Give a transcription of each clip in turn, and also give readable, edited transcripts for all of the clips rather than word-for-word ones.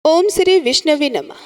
ओम श्री विष्णवे नमः।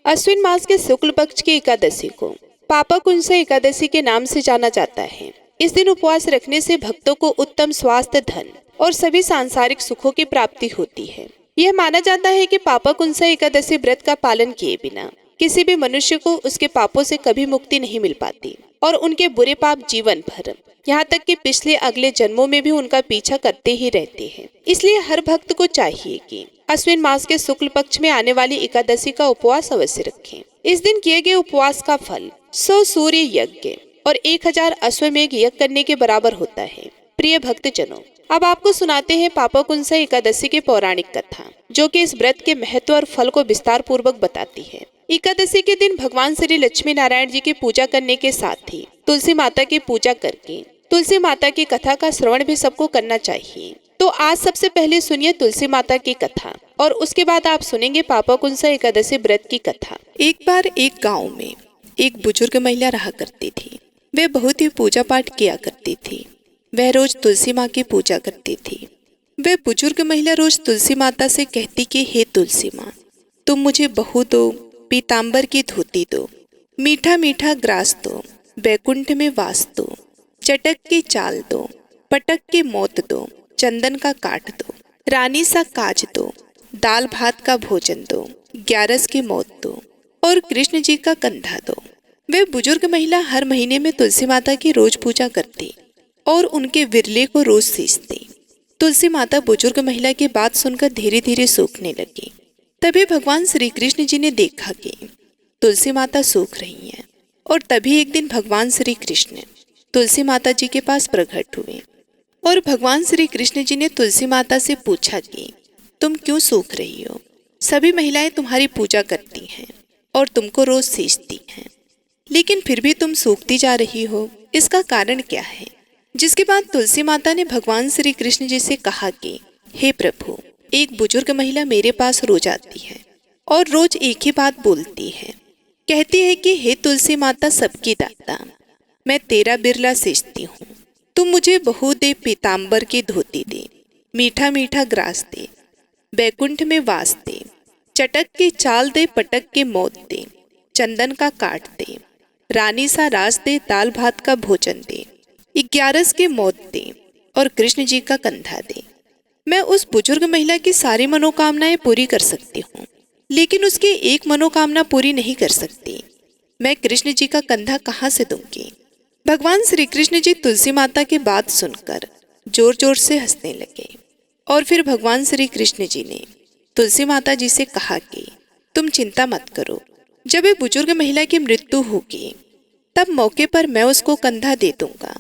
अश्विन मास के शुक्ल पक्ष की एकादशी को पापाकुंसा एकादशी के नाम से जाना जाता है। इस दिन उपवास रखने से भक्तों को उत्तम स्वास्थ्य, धन और सभी सांसारिक सुखों की प्राप्ति होती है। यह माना जाता है कि पापाकुंसा एकादशी व्रत का पालन किए बिना किसी भी मनुष्य को उसके पापों से कभी मुक्ति नहीं मिल पाती और उनके बुरे पाप जीवन भर, यहाँ तक कि पिछले अगले जन्मों में भी उनका पीछा करते ही रहते हैं। इसलिए हर भक्त को चाहिए कि अश्विन मास के शुक्ल पक्ष में आने वाली एकादशी का उपवास अवश्य रखें। इस दिन किए गए उपवास का फल 100 सूर्य यज्ञ और 1000 अश्वमेघ यज्ञ करने के बराबर होता है। प्रिय भक्तजनों, अब आपको सुनाते हैं पापाकुंसा एकादशी की पौराणिक कथा, जो कि इस व्रत के महत्व और फल को विस्तार पूर्वक बताती है। एकादशी के दिन भगवान श्री लक्ष्मी नारायण जी की पूजा करने के साथ ही तुलसी माता की पूजा करके तुलसी माता की कथा का श्रवण भी सबको करना चाहिए। तो आज सबसे पहले सुनिए तुलसी माता की कथा और उसके बाद आप सुनेंगे पापाकुंसा एकादशी व्रत की कथा। एक बार एक गांव में एक बुजुर्ग महिला रहा करती थी। वे बहुत ही पूजा पाठ किया करती थी। वह रोज तुलसी माँ की पूजा करती थी। वह बुजुर्ग महिला रोज तुलसी माता से कहती कि हे तुलसी माँ, तुम मुझे बहू दो, पीताम्बर की धोती दो, मीठा मीठा ग्रास दो, बैकुंठ में वास दो, चटक की चाल दो, पटक की मौत दो, चंदन का काट दो, रानी सा काज दो, दाल भात का भोजन दो, 11 की मौत दो और कृष्ण जी का कंधा दो। वे बुजुर्ग महिला हर महीने में तुलसी माता की रोज पूजा करती और उनके विरले को रोज सींचती। तुलसी माता बुजुर्ग महिला की बात सुनकर धीरे धीरे सूखने लगी। तभी भगवान श्री कृष्ण जी ने देखा कि तुलसी माता सूख रही हैं और तभी एक दिन भगवान श्री कृष्ण तुलसी माता जी के पास प्रकट हुए और भगवान श्री कृष्ण जी ने तुलसी माता से पूछा कि तुम क्यों सूख रही हो? सभी महिलाएं तुम्हारी पूजा करती हैं और तुमको रोज सींचती हैं, लेकिन फिर भी तुम सूखती जा रही हो, इसका कारण क्या है? जिसके बाद तुलसी माता ने भगवान श्री कृष्ण जी से कहा कि हे प्रभु, एक बुजुर्ग महिला मेरे पास रोज आती है और रोज एक ही बात बोलती है। कहती है कि हे तुलसी माता सबकी दाता, मैं तेरा बिरला सींचती हूँ, तुम मुझे बहू दे, पीताम्बर की धोती दे, मीठा मीठा ग्रास दे, बैकुंठ में वास दे, चटक की चाल दे, पटक की मौत दे, चंदन का काट दे, रानी सा रास दे, दाल भात का भोजन दे, 11 की मौत दे और कृष्ण जी का कंधा दे। मैं उस बुजुर्ग महिला की सारी मनोकामनाएं पूरी कर सकती हूँ, लेकिन उसकी एक मनोकामना पूरी नहीं कर सकती। मैं कृष्ण जी का कंधा कहाँ से दूंगी? भगवान श्री कृष्ण जी तुलसी माता की बात सुनकर जोर जोर से हंसने लगे और फिर भगवान श्री कृष्ण जी ने तुलसी माता जी से कहा कि तुम चिंता मत करो, जब एक बुजुर्ग महिला की मृत्यु होगी तब मौके पर मैं उसको कंधा दे दूंगा।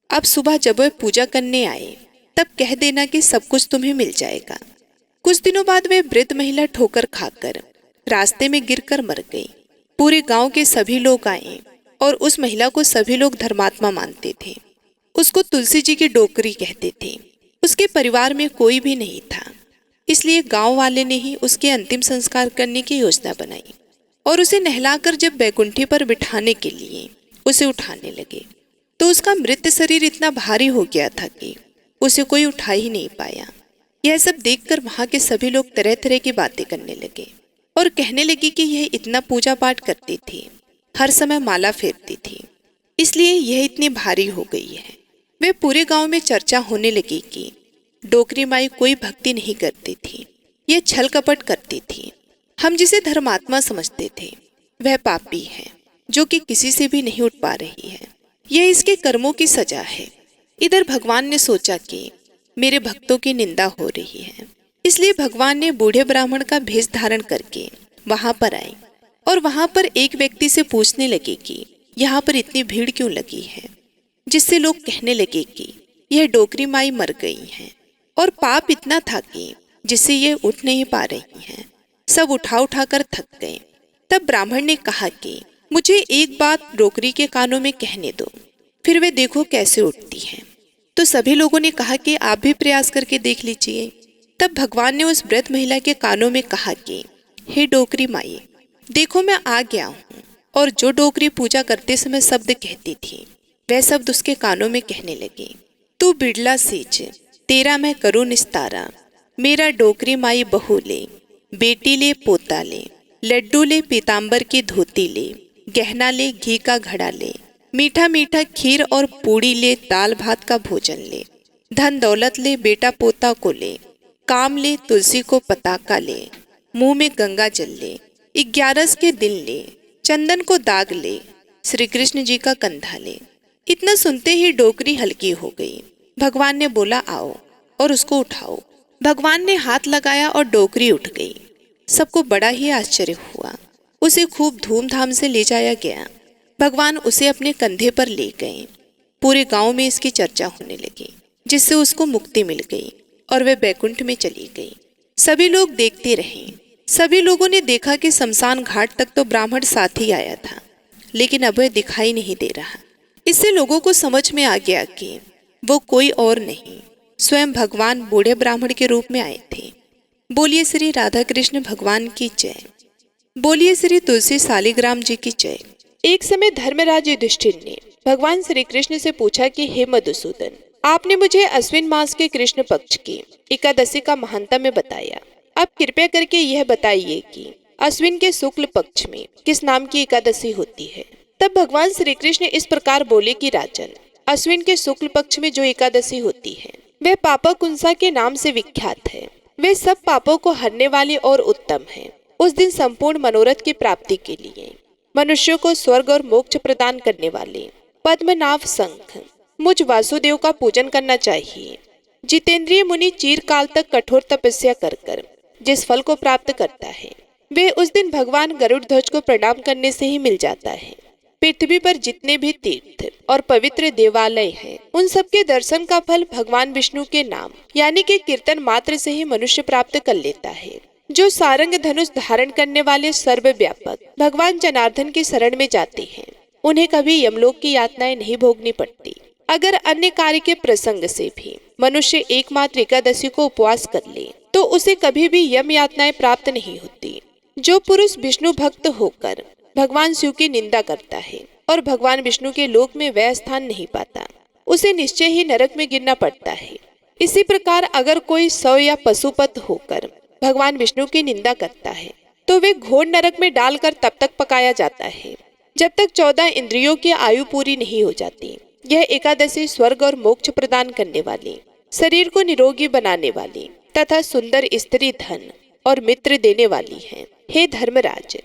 अब सुबह जब वह पूजा करने आए तब कह देना कि सब कुछ तुम्हें मिल जाएगा। कुछ दिनों बाद वह वृद्ध महिला ठोकर खाकर रास्ते में गिरकर मर गई। पूरे गांव के सभी लोग आए और उस महिला को सभी लोग धर्मात्मा मानते थे। उसको तुलसी जी की डोकरी कहते थे। उसके परिवार में कोई भी नहीं था, इसलिए गांव वाले ने ही उसके अंतिम संस्कार करने की योजना बनाई और उसे नहलाकर जब बैकुंठी पर बिठाने के लिए उसे उठाने लगे तो उसका मृत शरीर इतना भारी हो गया था कि उसे कोई उठा ही नहीं पाया। यह सब देखकर वहां के सभी लोग तरह तरह की बातें करने लगे और कहने लगे कि यह इतना पूजा पाठ करती थी, हर समय माला फेरती थी, इसलिए यह इतनी भारी हो गई है। वे पूरे गांव में चर्चा होने लगी कि डोकरी माई कोई भक्ति नहीं करती थी, यह छल कपट करती थी। हम जिसे धर्मात्मा समझते थे वह पापी है, जो कि किसी से भी नहीं उठ पा रही है। यह इसके कर्मों की सजा है। इधर भगवान ने सोचा कि मेरे भक्तों की निंदा हो रही है, इसलिए भगवान ने बूढ़े ब्राह्मण का भेष धारण करके वहां पर आए और वहां पर एक व्यक्ति से पूछने लगे कि यहाँ पर इतनी भीड़ क्यों लगी है, जिससे लोग कहने लगे कि यह डोकरी माई मर गई हैं और पाप इतना था कि जिससे ये उठ नहीं पा रही हैं। सब उठा उठा कर थक गए। तब ब्राह्मण ने कहा कि मुझे एक बात डोकरी के कानों में कहने दो, फिर वे देखो कैसे उठती हैं। तो सभी लोगों ने कहा कि आप भी प्रयास करके देख लीजिए। तब भगवान ने उस वृद्ध महिला के कानों में कहा कि हे डोकरी माई, देखो मैं आ गया हूँ। और जो डोकरी पूजा करते समय शब्द कहती थी वह शब्द उसके कानों में कहने लगे, तू बिड़ला सींच, तेरा मैं करूँ निस्तारा, मेरा डोकरी माई बहू ले, बेटी ले पोता ले, लड्डू ले पीताम्बर की धोती ले, गहना ले घी का घड़ा ले, मीठा मीठा खीर और पूड़ी ले, दाल भात का भोजन ले, धन दौलत ले बेटा पोता को ले, काम ले तुलसी को पताका ले, मुंह में गंगा जल ले, 11 के दिन ले, चंदन को दाग ले, श्री कृष्ण जी का कंधा ले। इतना सुनते ही डोकरी हल्की हो गई। भगवान ने बोला आओ और उसको उठाओ। भगवान ने हाथ लगाया और डोकरी उठ गई। सबको बड़ा ही आश्चर्य हुआ। उसे खूब धूमधाम से ले जाया गया। भगवान उसे अपने कंधे पर ले गए। पूरे गांव में इसकी चर्चा होने लगी, जिससे उसको मुक्ति मिल गई और वह बैकुंठ में चली गई। सभी लोग देखते रहे। सभी लोगों ने देखा कि शमशान घाट तक तो ब्राह्मण साथ ही आया था, लेकिन अब वह दिखाई नहीं दे रहा। इससे लोगों को समझ में आ गया कि वो कोई और नहीं, स्वयं भगवान बूढ़े ब्राह्मण के रूप में आए थे। बोलिए श्री राधा कृष्ण भगवान की जय। बोलिए श्री तुलसी सालिग्राम जी की जय। एक समय धर्मराज युधिष्ठिर ने भगवान श्री कृष्ण से पूछा कि हे मधुसूदन, आपने मुझे अश्विन मास के कृष्ण पक्ष की एकादशी का महात्म्य बताया। अब कृपया करके यह बताइए कि अश्विन के शुक्ल पक्ष में किस नाम की एकादशी होती है। तब भगवान श्री कृष्ण इस प्रकार बोले कि राजन, अश्विन के शुक्ल पक्ष में जो एकादशी होती है वह पापकुंसा के नाम से विख्यात है। वे सब पापों को हरने वाली और उत्तम है। उस दिन संपूर्ण मनोरथ की प्राप्ति के लिए मनुष्यों को स्वर्ग और मोक्ष प्रदान करने वाले पद्मनाभ शंख मुझ वासुदेव का पूजन करना चाहिए। जितेंद्रिय मुनि चिरकाल तक कठोर तपस्या कर जिस फल को प्राप्त करता है वे उस दिन भगवान गरुड़ ध्वज को प्रणाम करने से ही मिल जाता है। पृथ्वी पर जितने भी तीर्थ और पवित्र देवालय हैं, उन सब के दर्शन का फल भगवान विष्णु के नाम यानी कि कीर्तन मात्र से ही मनुष्य प्राप्त कर लेता है। जो सारंग धनुष धारण करने वाले सर्वव्यापक भगवान जनार्दन की शरण में जाते हैं, उन्हें कभी यमलोक की यातनाएं नहीं भोगनी पड़ती। अगर अन्य कार्य के प्रसंग से भी मनुष्य एकमात्र एकादशी को उपवास कर ले तो उसे कभी भी यम यातनाएं प्राप्त नहीं होती। जो पुरुष विष्णु भक्त होकर भगवान शिव की निंदा करता है और भगवान विष्णु के लोक में वह स्थान नहीं पाता, उसे निश्चय ही नरक में गिरना पड़ता है। इसी प्रकार अगर कोई सौ या पशुपत होकर भगवान विष्णु की निंदा करता है तो वे घोर नरक में डालकर तब तक पकाया जाता है जब तक 14 इंद्रियों की आयु पूरी नहीं हो जाती। यह एकादशी स्वर्ग और मोक्ष प्रदान करने वाली, शरीर को निरोगी बनाने वाली तथा सुंदर स्त्री, धन और मित्र देने वाली है। हे धर्मराज,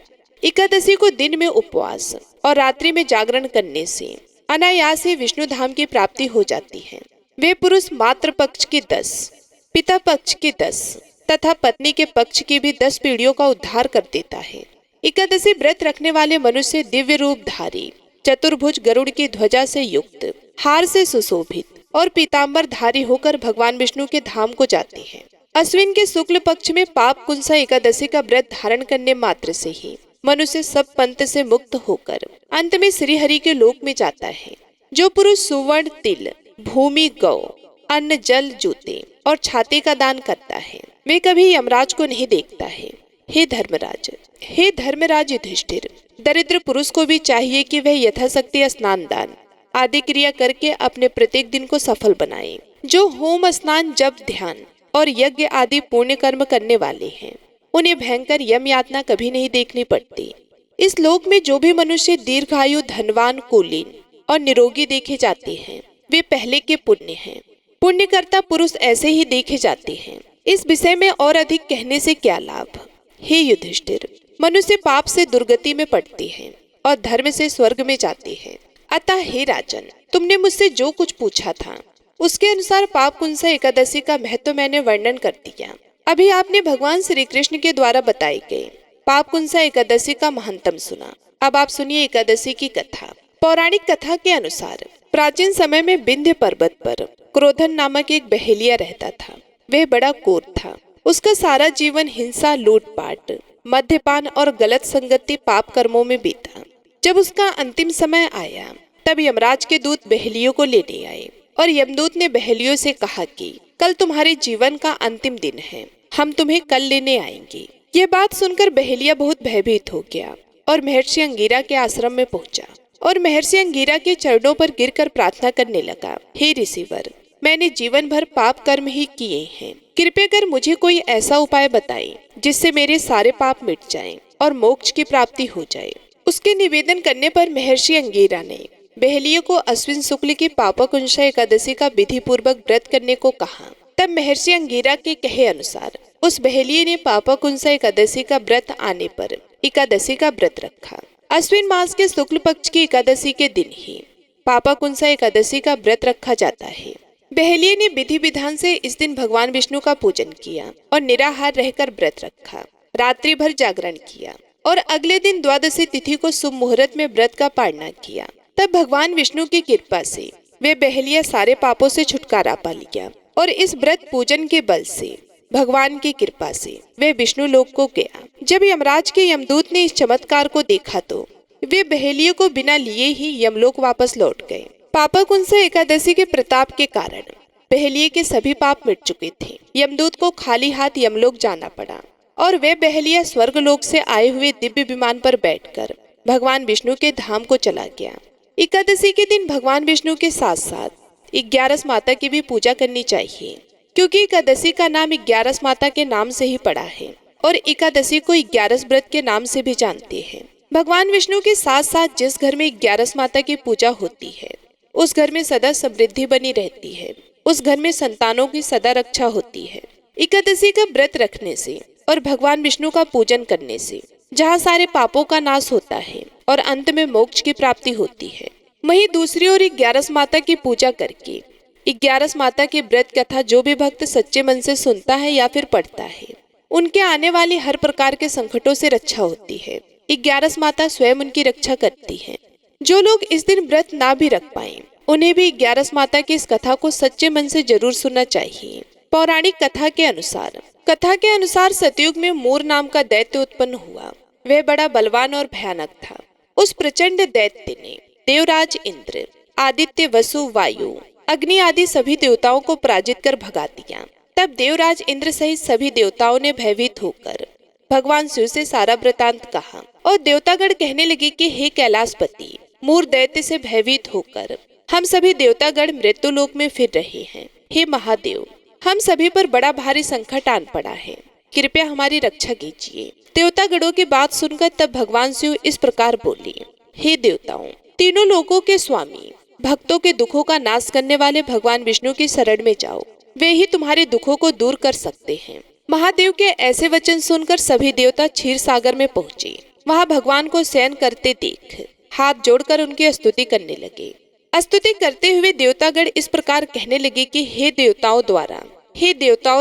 एकादशी को दिन में उपवास और रात्रि में जागरण करने से अनायास ही विष्णु धाम की प्राप्ति हो जाती है। वे पुरुष मातृ पक्ष की 10, पिता पक्ष की 10 तथा पत्नी के पक्ष की भी 10 पीढ़ियों का उद्धार कर देता है। एकादशी व्रत रखने वाले मनुष्य दिव्य रूप धारी, चतुर्भुज गरुड़ की ध्वजा से युक्त, हार से सुशोभित और पीताम्बर धारी होकर भगवान विष्णु के धाम को जाते हैं। अश्विन के शुक्ल पक्ष में पाप कुंसा एकादशी का व्रत धारण करने मात्र से ही मनुष्य सब पंथ से मुक्त होकर अंत में श्री हरि के लोक में जाता है। जो पुरुष सुवर्ण, तिल, भूमि, गौ, अन्न, जल, जूते और छाते का दान करता है वे कभी यमराज को नहीं देखता है। हे धर्मराज युधिष्ठिर, दरिद्र पुरुष को भी चाहिए कि वह यथाशक्ति स्नान, दान आदि क्रिया करके अपने प्रत्येक दिन को सफल बनाए। जो होम, स्नान, जप, ध्यान और यज्ञ आदि पुण्य कर्म करने वाले हैं, उन्हें भयंकर यम यातना कभी नहीं देखनी पड़ती। इस लोक में जो भी मनुष्य दीर्घायु, धनवान, कुलीन और निरोगी देखे जाते हैं वे पहले के पुण्य हैं। पुण्यकर्ता पुरुष ऐसे ही देखे जाते हैं। इस विषय में और अधिक कहने से क्या लाभ। हे युधिष्ठिर, मनुष्य पाप से दुर्गति में पड़ते हैं और धर्म से स्वर्ग में जाते हैं। अतः हे राजन, तुमने मुझसे जो कुछ पूछा था उसके अनुसार पाप कुंसा एकादशी का महत्व मैंने वर्णन कर दिया। अभी आपने भगवान श्री कृष्ण के द्वारा बताए गए पाप कुंसा एकादशी का महात्म्य सुना। अब आप सुनिए एकादशी की कथा। पौराणिक कथा के अनुसार प्राचीन समय में विंध्य पर्वत पर क्रोधन नामक एक बहेलिया रहता था। वह बड़ा कोर था। उसका सारा जीवन हिंसा, लूटपाट, मद्यपान और गलत संगति पाप कर्मों में बीता। जब उसका अंतिम समय आया तब यमराज के दूत बहेलियों को लेने आए और यमदूत ने बहेलियों से कहा कि कल तुम्हारे जीवन का अंतिम दिन है, हम तुम्हें कल लेने आएंगे। यह बात सुनकर बहेलिया बहुत भयभीत हो गया और महर्षि अंगिरा के आश्रम में पहुंचा और महर्षि अंगिरा के चरणों पर गिरकर प्रार्थना करने लगा। हे ऋषिवर, मैंने जीवन भर पाप कर्म ही किए हैं। कृपया कर मुझे कोई ऐसा उपाय बताएं जिससे मेरे सारे पाप मिट जाएं और मोक्ष की प्राप्ति हो जाए। उसके निवेदन करने पर महर्षि अंगीरा ने बहेलियों को अश्विन शुक्ल की पापकुंसा एकादशी का विधि पूर्वक व्रत करने को कहा। तब महर्षि अंगीरा के कहे अनुसार उस बहेलिये ने पापकुंसा एकादशी का व्रत आने पर एकादशी का व्रत रखा। अश्विन मास के शुक्ल पक्ष की एकादशी के दिन ही पापकुंसा एकादशी का व्रत रखा जाता है। बहेलिये ने विधि विधान से इस दिन भगवान विष्णु का पूजन किया और निराहार रहकर व्रत रखा। रात्रि भर जागरण किया और अगले दिन द्वादशी तिथि को शुभ मुहूर्त में व्रत का पालना किया। तब भगवान विष्णु की कृपा से वे बहेलिया सारे पापों से छुटकारा पा लिया और इस व्रत पूजन के बल से भगवान की कृपा से वे विष्णु लोक को गया। जब यमराज के यमदूत ने इस चमत्कार को देखा तो वे बहेलियों को बिना लिए ही यमलोक वापस लौट गए। पापकुंसा एकादशी के प्रताप के कारण बहेलिये के सभी पाप मिट चुके थे। यमदूत को खाली हाथ यमलोक जाना पड़ा और वे बहेलिया स्वर्गलोक से आए हुए दिव्य विमान पर बैठकर भगवान विष्णु के धाम को चला गया। एकादशी के दिन भगवान विष्णु के साथ साथ 11 माता की भी पूजा करनी चाहिए, क्योंकि एकादशी का नाम 11 माता के नाम से ही पड़ा है और एकादशी को 11 व्रत के नाम से भी जानते हैं। भगवान विष्णु के साथ साथ जिस घर में 11 माता की पूजा होती है उस घर में सदा समृद्धि बनी रहती है, उस घर में संतानों की सदा रक्षा होती है। एकादशी का व्रत रखने से और भगवान विष्णु का पूजन करने से जहाँ सारे पापों का नाश होता है और अंत में मोक्ष की प्राप्ति होती है, वहीं दूसरी ओर 11 माता की पूजा करके 11 माता की व्रत कथा जो भी भक्त सच्चे मन से सुनता है या फिर पढ़ता है, उनके आने वाले हर प्रकार के संकटों से रक्षा होती है। 11 माता स्वयं उनकी रक्षा करती है। जो लोग इस दिन व्रत ना भी रख पाए उन्हें भी 11 माता की इस कथा को सच्चे मन से जरूर सुनना चाहिए। पौराणिक कथा के अनुसार सतयुग में मूर नाम का दैत्य उत्पन्न हुआ। वह बड़ा बलवान और भयानक था। उस प्रचंड दैत्य ने देवराज इंद्र, आदित्य, वसु, वायु, अग्नि आदि सभी देवताओं को पराजित कर भगा दिया। तब देवराज इंद्र सहित सभी देवताओं ने भयभीत होकर भगवान शिव से सारा वृतांत कहा और देवतागण कहने लगे कि हे कैलाशपति, मूर दैत्य से भयभीत होकर हम सभी देवतागण मृत्युलोक में फिर रहे हैं। हे महादेव, हम सभी पर बड़ा भारी संकट आन पड़ा है, कृपया हमारी रक्षा कीजिए। देवतागणों की बात सुनकर तब भगवान शिव इस प्रकार बोले, हे देवताओं, तीनों लोकों के स्वामी, भक्तों के दुखों का नाश करने वाले भगवान विष्णु की शरण में जाओ, वे ही तुम्हारे दुखों को दूर कर सकते हैं। महादेव के ऐसे वचन सुनकर सभी देवता क्षीर सागर में पहुँचे। वहाँ भगवान को शयन करते देख हाथ जोड़कर उनकी स्तुति करने लगे। स्तुति करते हुए देवतागण इस प्रकार कहने लगे कि हे देवताओं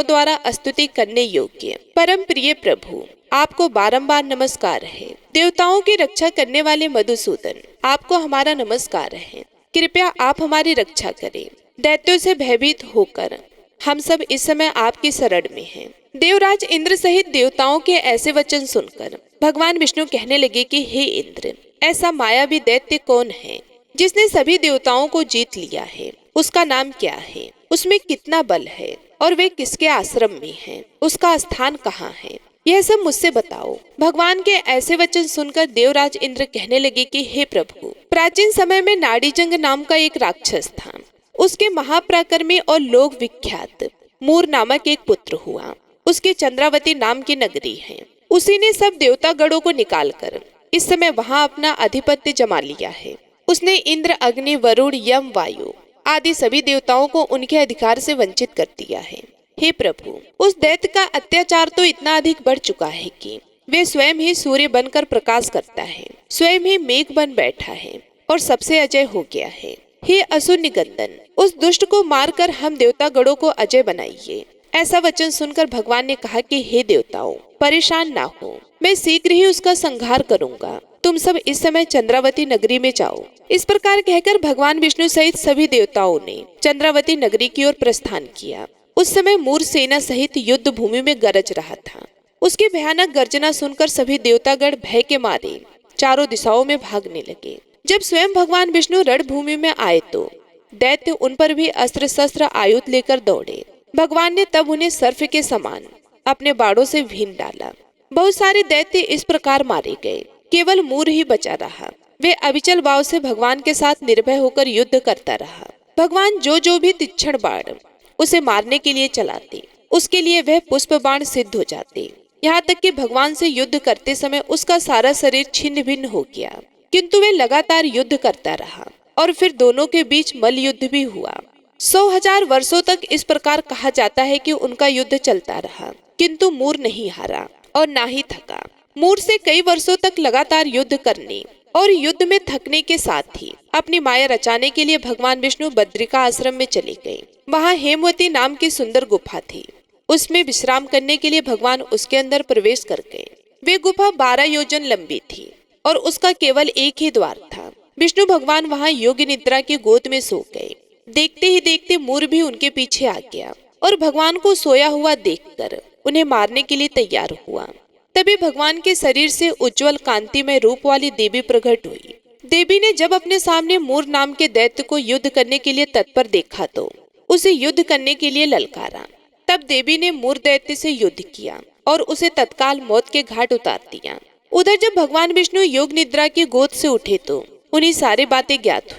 द्वारा स्तुति करने योग्य परम प्रिय प्रभु, आपको बारंबार नमस्कार है। देवताओं की रक्षा करने वाले मधुसूदन, आपको हमारा नमस्कार है। कृपया आप हमारी रक्षा करें। दैत्यों से भयभीत होकर हम सब इस समय आपकी शरण में हैं। देवराज इंद्र सहित देवताओं के ऐसे वचन सुनकर भगवान विष्णु कहने लगे कि हे इंद्र, ऐसा मायावी दैत्य कौन है जिसने सभी देवताओं को जीत लिया है? उसका नाम क्या है? उसमें कितना बल है और वे किसके आश्रम में है? उसका स्थान कहाँ है? यह सब मुझसे बताओ। भगवान के ऐसे वचन सुनकर देवराज इंद्र कहने लगे कि हे प्रभु, प्राचीन समय में नाड़ीजंग नाम का एक राक्षस था। उसके महापराक्रमी और लोक विख्यात मूर नामक एक पुत्र हुआ। उसके चंद्रावती नाम की नगरी है। उसी ने सब देवता गणों को निकालकर इस समय वहां अपना अधिपत्य जमा लिया है। उसने इंद्र, अग्नि, वरुण, यम, वायु आदि सभी देवताओं को उनके अधिकार से वंचित कर दिया है। हे प्रभु, उस दैत्य का अत्याचार तो इतना अधिक बढ़ चुका है कि वे स्वयं ही सूर्य बनकर प्रकाश करता है, स्वयं ही मेघ बन बैठा है और सबसे अजय हो गया है। हे असुर निकंदन, उस दुष्ट को मारकर हम देवता गणों को अजय बनाइए। ऐसा वचन सुनकर भगवान ने कहा कि हे देवताओं, परेशान ना हो, मैं शीघ्र ही उसका संहार करूंगा। तुम सब इस समय चंद्रावती नगरी में जाओ। इस प्रकार कहकर भगवान विष्णु सहित सभी देवताओं ने चंद्रावती नगरी की ओर प्रस्थान किया। उस समय मूर सेना सहित युद्ध भूमि में गरज रहा था। उसकी भयानक गर्जना सुनकर सभी देवतागण भय के मारे चारों दिशाओं में भागने लगे। जब स्वयं भगवान विष्णु रणभूमि में आए तो दैत्य उन पर भी अस्त्र शस्त्र आयुध लेकर दौड़े। भगवान ने तब उन्हें सर्प के समान अपने बाड़ों से भीन डाला। बहुत सारे दैत्य इस प्रकार मारे गए, केवल मूर ही बचा रहा। वे अविचल भाव से भगवान के साथ निर्भय होकर युद्ध करता रहा। भगवान जो भी तीक्ष्ण बाण उसे मारने के लिए चलाते, उसके लिए वह पुष्प बाण सिद्ध हो जाते। यहाँ तक कि भगवान से युद्ध करते समय उसका सारा शरीर छिन्न भिन्न हो गया, किंतु वह लगातार युद्ध करता रहा और फिर दोनों के बीच मल्ल युद्ध भी हुआ। 100,000 वर्षों तक इस प्रकार कहा जाता है कि उनका युद्ध चलता रहा, किंतु मूर नहीं हारा और ना ही थका। मूर से कई वर्षों तक लगातार युद्ध करने और युद्ध में थकने के साथ ही अपनी माया रचाने के लिए भगवान विष्णु बद्रिका आश्रम में चले गए। वहाँ हेमवती नाम की सुंदर गुफा थी, उसमें विश्राम करने के लिए भगवान उसके अंदर प्रवेश कर गए। वे गुफा 12 योजन लंबी थी और उसका केवल एक ही द्वार था। विष्णु भगवान वहाँ योगी निद्रा की गोद में सो गए। देखते ही देखते मूर भी उनके पीछे आ गया और भगवान को सोया हुआ देखकर उन्हें मारने के लिए तैयार हुआ। तभी भगवान के शरीर से उज्जवल कांति में रूप वाली देवी प्रकट हुई। देवी ने जब अपने सामने मूर नाम के दैत्य को युद्ध करने के लिए तत्पर देखा तो उसे युद्ध करने के लिए ललकारा। तब देवी ने मूर दैत्य से युद्ध किया और उसे तत्काल मौत के घाट उतार दिया। उधर जब भगवान विष्णु योग निद्रा की गोद से उठे तो उन्हें सारी बातें ज्ञात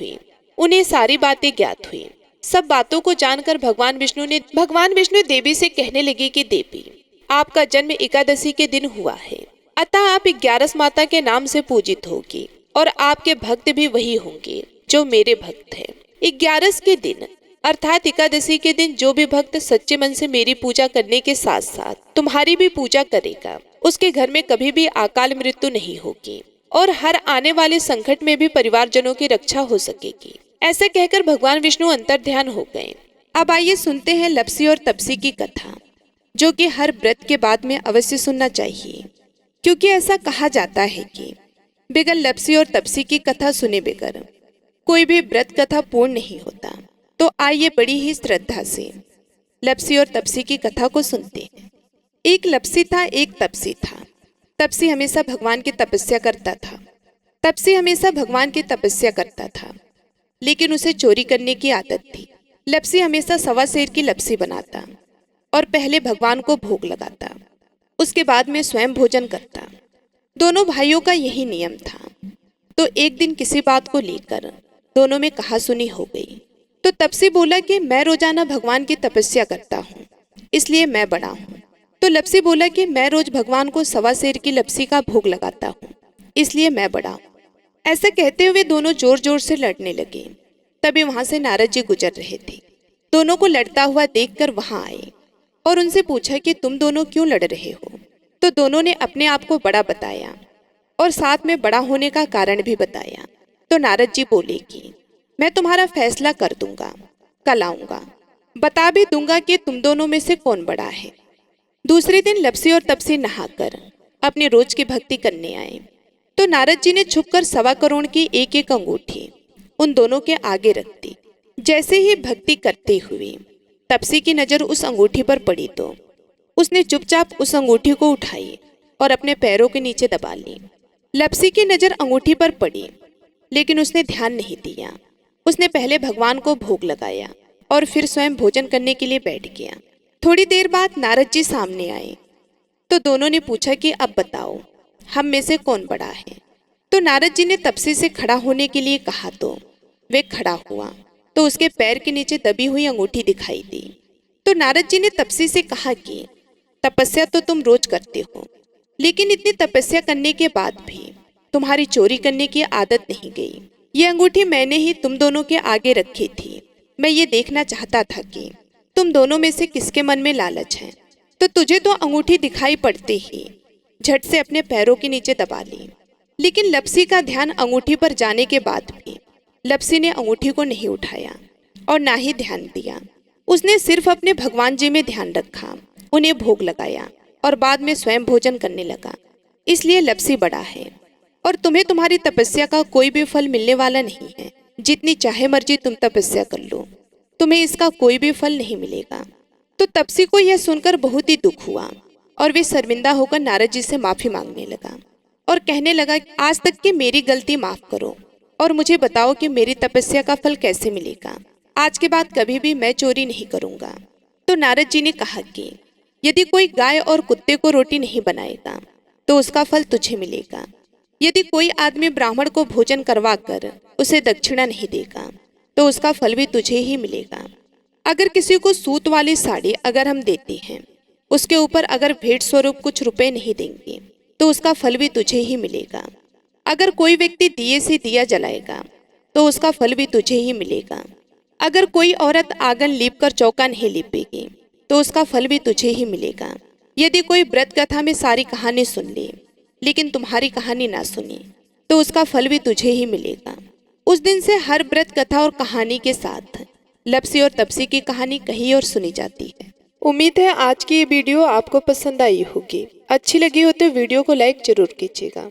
हुई। सब बातों को जानकर भगवान विष्णु देवी से कहने लगे कि देवी, आपका जन्म एकादशी के दिन हुआ है, अतः आप 11 माता के नाम से पूजित होगी और आपके भक्त भी वही होंगे जो मेरे भक्त हैं। 11 के दिन अर्थात एकादशी के दिन जो भी भक्त सच्चे मन से मेरी पूजा करने के साथ साथ तुम्हारी भी पूजा करेगा, उसके घर में कभी भी अकाल मृत्यु नहीं होगी और हर आने वाले संकट में भी परिवारजनों की रक्षा हो सकेगी। ऐसा कहकर भगवान विष्णु अंतर्ध्यान हो गए। अब आइए सुनते हैं लप्सी और तपसी की कथा, जो कि हर व्रत के बाद में अवश्य सुनना चाहिए, क्योंकि ऐसा कहा जाता है कि बगैर लप्सी और तपसी की कथा सुने बगैर कोई भी व्रत कथा पूर्ण नहीं होता। तो आइए बड़ी ही श्रद्धा से लप्सी और तपसी की कथा को सुनते हैं। एक लप्सी था, एक तपसी था। तपसी हमेशा भगवान की तपस्या करता था, लेकिन उसे चोरी करने की आदत थी। लप्सी हमेशा 1.25 सेर की लप्सी बनाता और पहले भगवान को भोग लगाता, उसके बाद में स्वयं भोजन करता। दोनों भाइयों का यही नियम था। तो एक दिन किसी बात को लेकर दोनों में कहासुनी हो गई। तो तपसी बोला कि मैं रोजाना भगवान की तपस्या करता हूँ, इसलिए मैं बड़ा हूँ। तो लप्सी बोला कि मैं रोज भगवान को 1.25 सेर की लप्सी का भोग लगाता हूँ, इसलिए मैं बड़ा हूँ। ऐसा कहते हुए दोनों जोर जोर से लड़ने लगे। तभी वहां से नारद जी गुजर रहे थे। दोनों को लड़ता हुआ देखकर वहां आए और उनसे पूछा कि तुम दोनों क्यों लड़ रहे हो। तो दोनों ने अपने आप को बड़ा बताया और साथ में बड़ा होने का कारण भी बताया। तो नारद जी बोले कि मैं तुम्हारा फैसला कर दूंगा, कल आऊंगा, बता भी दूंगा कि तुम दोनों में से कौन बड़ा है। दूसरे दिन लप्सी और तपसी नहाकर अपने रोज की भक्ति करने आए। तो नारद जी ने छुपकर 1.25 करोड़ की एक अंगूठी उन दोनों के आगे रख दी। जैसे ही भक्ति करते हुए तपसी की नजर उस अंगूठी पर पड़ी तो उसने चुपचाप उस अंगूठी को उठाई और अपने पैरों के नीचे दबा ली। लप्सी की नजर अंगूठी पर पड़ी, लेकिन उसने ध्यान नहीं दिया। उसने पहले भगवान को भोग लगाया और फिर स्वयं भोजन करने के लिए बैठ गया। थोड़ी देर बाद नारद जी सामने आए। तो दोनों ने पूछा कि अब बताओ, हम में से कौन बड़ा है। तो नारद जी ने तपसी से खड़ा होने के लिए कहा तो वे खड़ा हुआ तो उसके पैर के नीचे दबी हुई अंगूठी दिखाई दी। तो नारद जी ने तपसी से कहा कि तपस्या तो तुम रोज करते हो, लेकिन इतनी तपस्या करने के बाद भी तुम्हारी चोरी करने की आदत नहीं गई। ये अंगूठी मैंने ही तुम दोनों के आगे रखी थी। मैं ये देखना चाहता था कि तुम दोनों में से किसके मन में लालच है। तो तुझे तो अंगूठी दिखाई पड़ते ही झट से अपने पैरों के नीचे दबा ली। लेकिन लप्सी का ध्यान अंगूठी पर जाने के बाद भी लप्सी ने अंगूठी को नहीं उठाया और ना ही ध्यान दिया। उसने सिर्फ अपने भगवान जी में ध्यान रखा, उन्हें भोग लगाया और बाद में स्वयं भोजन करने लगा। इसलिए लप्सी बड़ा है और तुम्हें तुम्हारी तपस्या का कोई भी फल मिलने वाला नहीं है। जितनी चाहे मर्जी तुम तपस्या कर लो, तुम्हें इसका कोई भी फल नहीं मिलेगा। तो तपसी को यह सुनकर बहुत ही दुख हुआ और वे शर्मिंदा होकर नारद जी से माफी मांगने लगा और कहने लगा, आज तक की मेरी गलती माफ करो और मुझे बताओ कि मेरी तपस्या का फल कैसे मिलेगा। आज के बाद कभी भी मैं चोरी नहीं करूंगा। तो नारद जी ने कहा कि यदि कोई गाय और कुत्ते को रोटी नहीं बनाएगा तो उसका फल तुझे मिलेगा। यदि कोई आदमी ब्राह्मण को भोजन करवा कर उसे दक्षिणा नहीं देगा तो उसका फल भी तुझे ही मिलेगा। अगर किसी को सूत वाली साड़ी अगर हम देते हैं, उसके ऊपर अगर भेंट स्वरूप कुछ रुपए नहीं देंगे तो उसका फल भी तुझे ही मिलेगा। अगर कोई व्यक्ति दिए से दिया जलाएगा तो उसका फल भी तुझे ही मिलेगा। अगर कोई औरत आंगन लीप कर चौका नहीं लीपेगी तो उसका फल भी तुझे ही मिलेगा। यदि कोई व्रत कथा में सारी कहानी सुन ले लेकिन तुम्हारी कहानी ना सुने तो उसका फल भी तुझे ही मिलेगा। उस दिन से हर व्रत कथा और कहानी के साथ लपसी और तपसी की कहानी कही और सुनी जाती है। उम्मीद है आज की ये वीडियो आपको पसंद आई होगी। अच्छी लगी हो तो वीडियो को लाइक जरूर कीजिएगा।